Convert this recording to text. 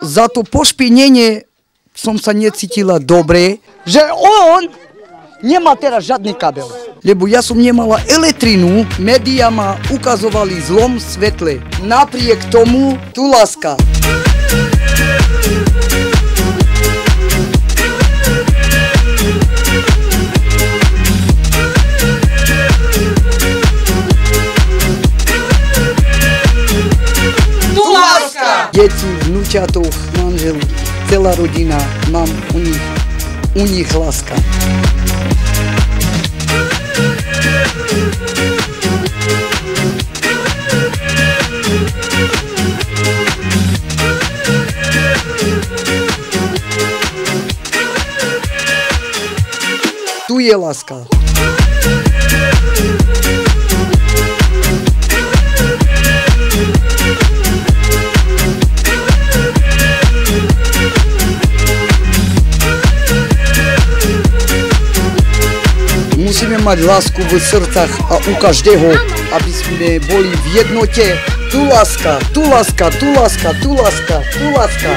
za to pošpinenie som sa necítila dobre, že on nemá teraz žiadny kabel. Lebo ja som nemala elektrinu, médiá ma ukazovali v zlom svetle. Napriek tomu, tu láska. Deti, vnúčatov, manžel, celá rodina, mám u nich láska. Tu je láska. Musíme mať lásku v srdcach a u každého, aby sme boli v jednote. Tu láska, tu láska, tu láska, tu láska, tu láska.